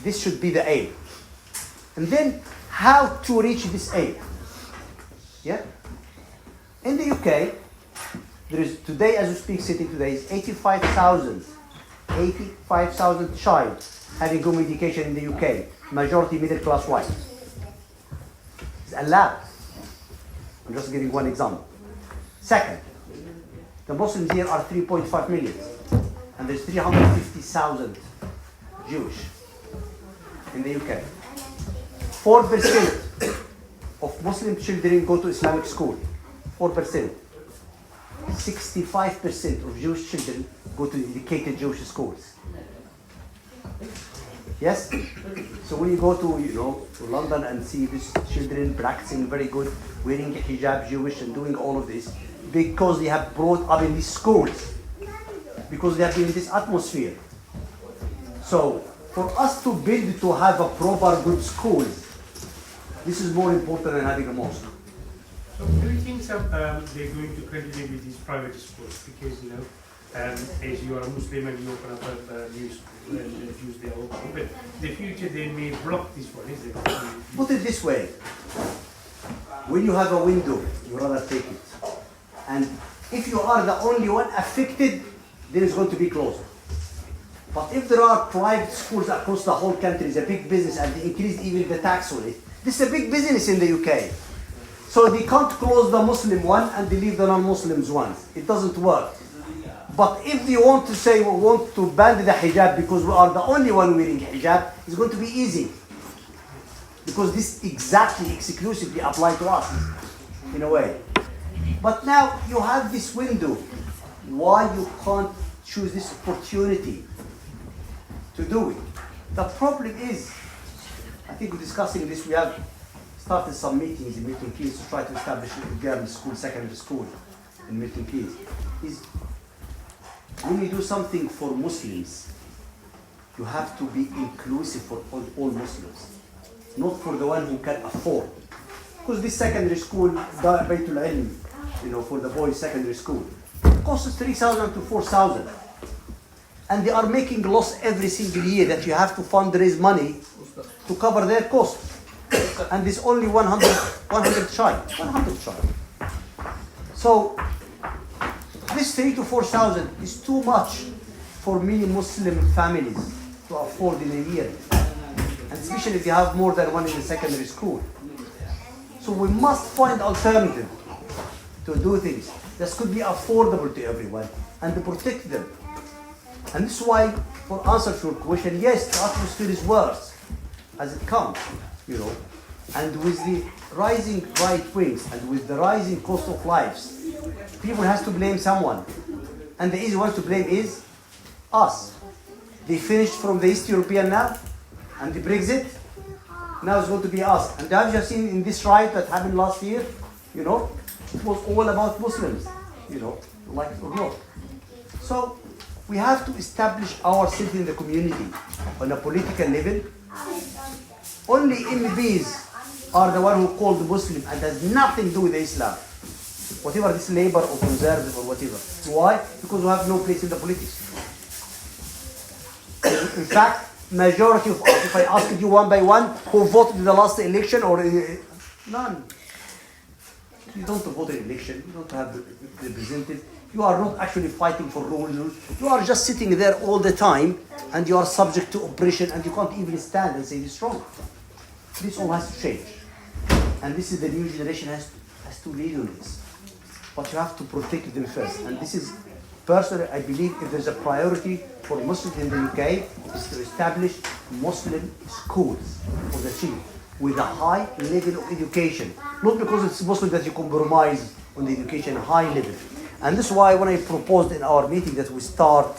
This should be the aim. And then how to reach this aim? Yeah? In the UK, there is today, as we speak, sitting today, is 85,000 child having home education in the UK, majority middle class white. It's allowed. I'm just giving one example. Second, the Muslims here are 3.5 million, and there's 350,000 Jewish in the UK. 4% of Muslim children go to Islamic school. 4%. 65% of Jewish children go to dedicated Jewish schools. Yes? So when you go to London and see these children practicing very good, wearing hijab, Jewish, and doing all of this, because they have brought up in these schools, because they have been in this atmosphere. So for us to build to have a proper good schools, this is more important than having a mosque. So do you think they're going to continue with these private schools? Because, as you are a Muslim and you open up a new school and the Jews they are open, but in the future they may block this one, is it? Put it this way. When you have a window, you rather take it. And if you are the only one affected, then it's going to be closed. But if there are private schools across the whole country, it's a big business, and they increase even the tax on it. This is a big business in the UK. So they can't close the Muslim one and they leave the non-Muslims ones. It doesn't work. But if they want to say we want to ban the hijab because we are the only one wearing hijab, it's going to be easy. Because this exactly exclusively applies to us, in a way. But now you have this window. Why you can't choose this opportunity to do it? The problem is, I think we're discussing this, we have started some meetings in Milton Keynes to try to establish a girls' school, secondary school in Milton Keynes. Is when you do something for Muslims, you have to be inclusive for all Muslims, not for the one who can afford. Because this secondary school, Baytul Ilm, for the boys' secondary school, costs 3,000 to 4,000. And they are making loss every single year that you have to fundraise money to cover their cost. And there's only 100 child. So this 3,000 to 4,000 is too much for many Muslim families to afford in a year. And especially if you have more than one in the secondary school. So we must find alternative to do things that could be affordable to everyone and to protect them. And this is why, for answer to your question, yes, the atmosphere is worse as it comes, you know. And with the rising right wings and with the rising cost of lives, people has to blame someone. And the easy one to blame is us. They finished from the East European now, and the Brexit, now it's going to be us. And have you seen in this riot that happened last year, you know, it was all about Muslims, you know, like or not. So we have to establish ourselves in the community on a political level. Only MPs are the one who called Muslim and has nothing to do with Islam. Whatever this Labour or Conservative or whatever. Why? Because we have no place in the politics. In fact, majority of us, if I asked you one by one, who voted in the last election or none. You don't vote in election, you don't have the representative. You are not actually fighting for rules. You are just sitting there all the time and you are subject to oppression and you can't even stand and say this wrong. This all has to change. And this is the new generation has to lead on this. But you have to protect them first. And this is, personally, I believe if there's a priority for Muslims in the UK, is to establish Muslim schools for the children with a high level of education. Not because it's Muslim that you compromise on the education, high level. And this is why when I proposed in our meeting that we start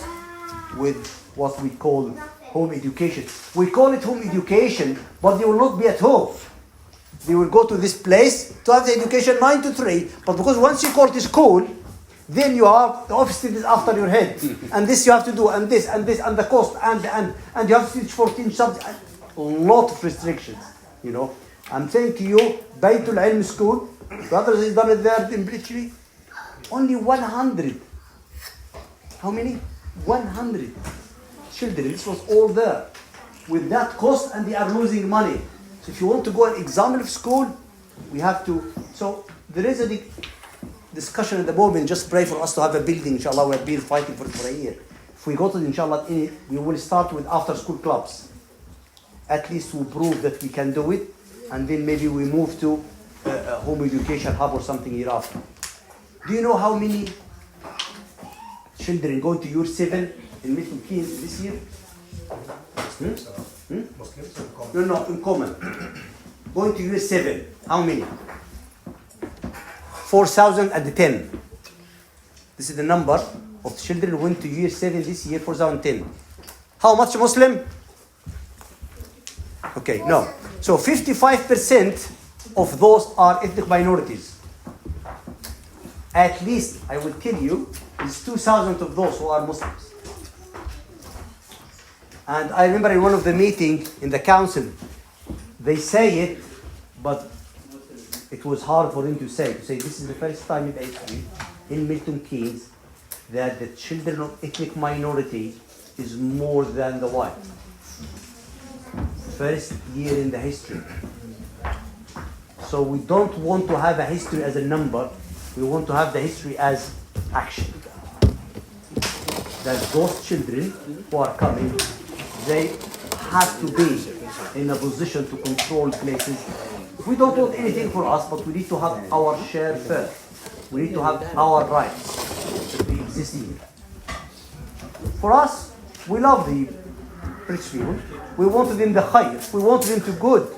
with what we call home education. We call it home education, but they will not be at home. They will go to this place to have the education 9 to 3, but because once you call it school, then you have the office is after your head. And this you have to do, and this, and this, and the cost, and you have to teach 14 subjects. A lot of restrictions, you know. I'm saying to you, Baytul Ilm school, brothers has done it there in literally only 100. How many? 100 children. This was all there with that cost, and they are losing money. So if you want to go and examine school, we have to. So there is a discussion at the moment. Just pray for us to have a building. Inshallah, we have been fighting for it for a year. If we go to inshallah, we will start with after school clubs. At least we prove that we can do it, and then maybe we move to a home education hub or something hereafter. Do you know how many children going to year 7 in Milton Keynes this year? Muslims in common. No, in common. Going to year 7, how many? 4,010. This is the number of children who went to year 7 this year, 4,010. How much Muslim? Okay, no. So 55% of those are ethnic minorities. At least, I will tell you, is 2,000 of those who are Muslims. And I remember in one of the meetings in the council, they say it, but it was hard for them to say this is the first time in history in Milton Keynes that the children of ethnic minority is more than the white. First year in the history. So we don't want to have a history as a number. We want to have the history as action. That those children who are coming, they have to be in a position to control places. We don't want anything for us, but we need to have our share first. We need to have our rights that we exist here. For us, we love the rich people. We want them the khayr. We want them to good.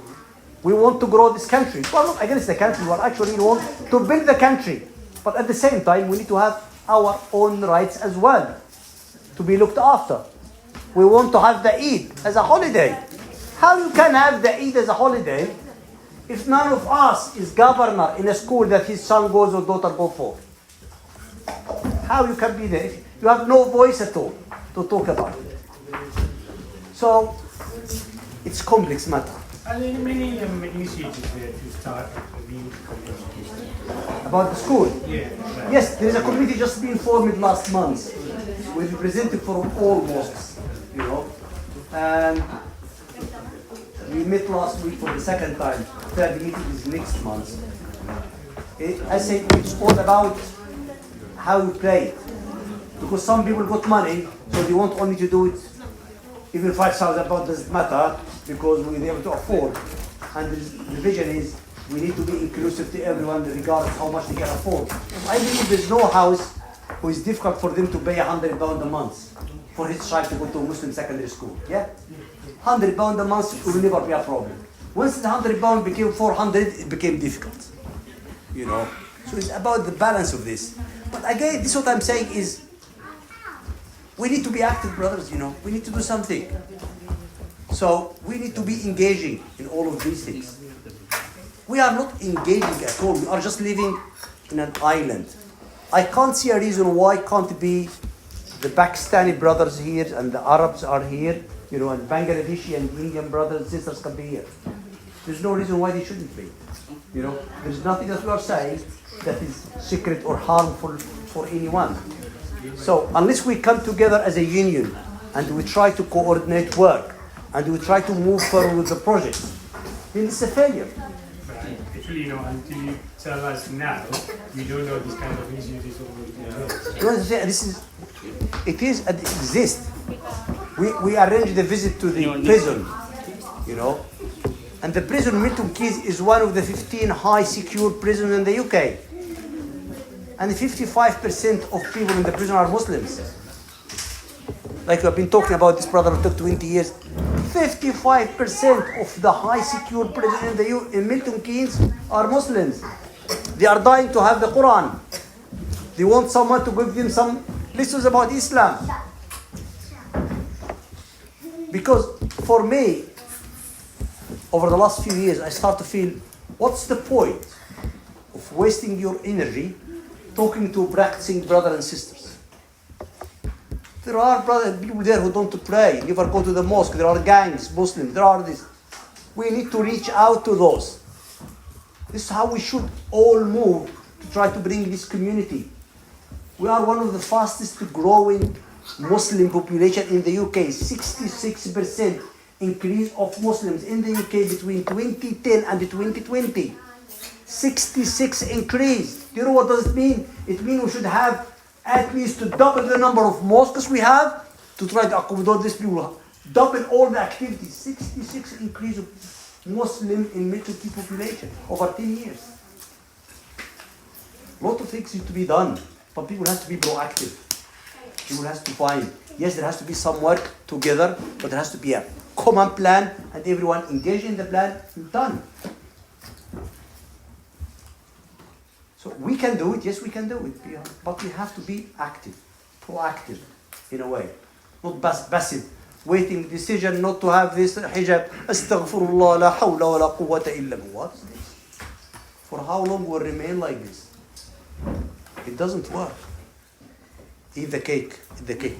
We want to grow this country. We are not against the country. We actually want to build the country. But at the same time, we need to have our own rights as well to be looked after. We want to have the Eid as a holiday. How you can have the Eid as a holiday if none of us is governor in a school that his son goes or daughter go for? How you can be there? You have no voice at all to talk about it. So it's complex matter. Are there many initiatives there to start being education? About the school? Yeah. Yes, there is a committee just being formed last month with representatives from all mosques, you know. And We met last week for the second time. Third meeting is next month. I say it's all about how you play it. Because some people got money, so they want only to do it. Even 5,000 pounds doesn't matter because we're able to afford. And the vision is we need to be inclusive to everyone regardless how much they can afford. I believe there's no house who is difficult for them to pay £100 a month for his child to go to a Muslim secondary school. Yeah? £100 a month will never be a problem. Once the £100 became 400, it became difficult. You know? So it's about the balance of this. But again, this is what I'm saying is we need to be active, brothers, you know. We need to do something. So we need to be engaging in all of these things. We are not engaging at all. We are just living in an island. I can't see a reason why can't be the Pakistani brothers here and the Arabs are here, you know, and Bangladeshi and Indian brothers and sisters can be here. There's no reason why they shouldn't be. You know, there's nothing that we are saying that is secret or harmful for anyone. So unless we come together as a union and we try to coordinate work and we try to move forward with the project, then it's a failure. But actually, you know, until you tell us now, we don't know this kind of issues is over there. It exists. We arranged a visit to the prison, you know, and the prison Milton Keynes is one of the 15 high secure prisons in the UK. And 55% of people in the prison are Muslims. Like we've been talking about this brother who took 20 years. 55% of the high secure prison in Milton Keynes are Muslims. They are dying to have the Quran. They want someone to give them some lessons about Islam. Because for me, over the last few years, I start to feel, what's the point of wasting your energy talking to practicing brothers and sisters? There are people there who don't pray, never go to the mosque. There are gangs, Muslims, there are this. We need to reach out to those. This is how we should all move to try to bring this community. We are one of the fastest growing Muslim population in the UK. 66% increase of Muslims in the UK between 2010 and 2020. 66 increase. Do you know what does it mean? It means we should have at least to double the number of mosques we have to try to accommodate these people. Double all the activities. 66 increase of Muslim in Milton Keynes population over 10 years. A lot of things need to be done, but people have to be proactive. People has to find. Yes, there has to be some work together, but there has to be a common plan and everyone engaged in the plan and done. So we can do it, yes we can do it, but we have to be active, proactive in a way, not passive, waiting decision not to have this hijab, astaghfirullah, la hawla wa la quwwata illa billah. For how long will remain like this? It doesn't work. Eat the cake, eat the cake.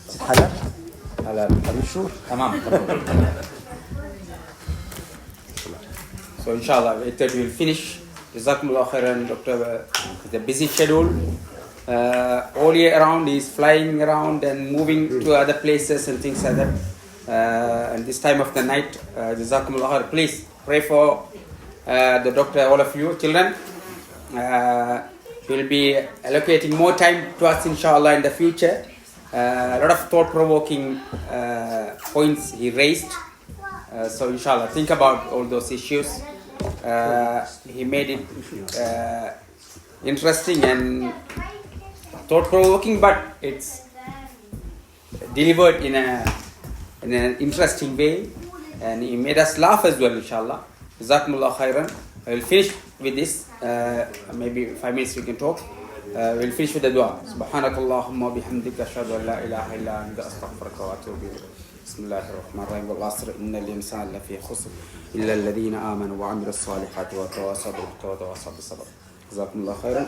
Is it halal? Halal. Are you sure? Tamam. So inshallah, we will finish. Jazakumullah khairan, Doctor. The busy schedule. All year around, he's flying around and moving to other places and things like that. And this time of the night, Jazakumullah khair. Please pray for the doctor, all of you, children. We'll be allocating more time to us, inshallah, in the future. A lot of thought-provoking points he raised. So inshallah, think about all those issues. He made it interesting and thought-provoking, but it's delivered in an interesting way, and he made us laugh as well, inshallah. Jazakumullah khairan. We'll finish with this. Maybe 5 minutes we can talk. We'll finish with the dua. Subhanakallahumma bihamdika ashhadu an la ilaha illa anta astaghfiruka wa atubu ilayk. بسم الله الرحمن الرحيم والعصر إن الإنسان لفي خسر إلا الذين آمنوا وعملوا الصالحات وتواصوا بالحق وتواصوا بالصبر جزاكم الله خيرا.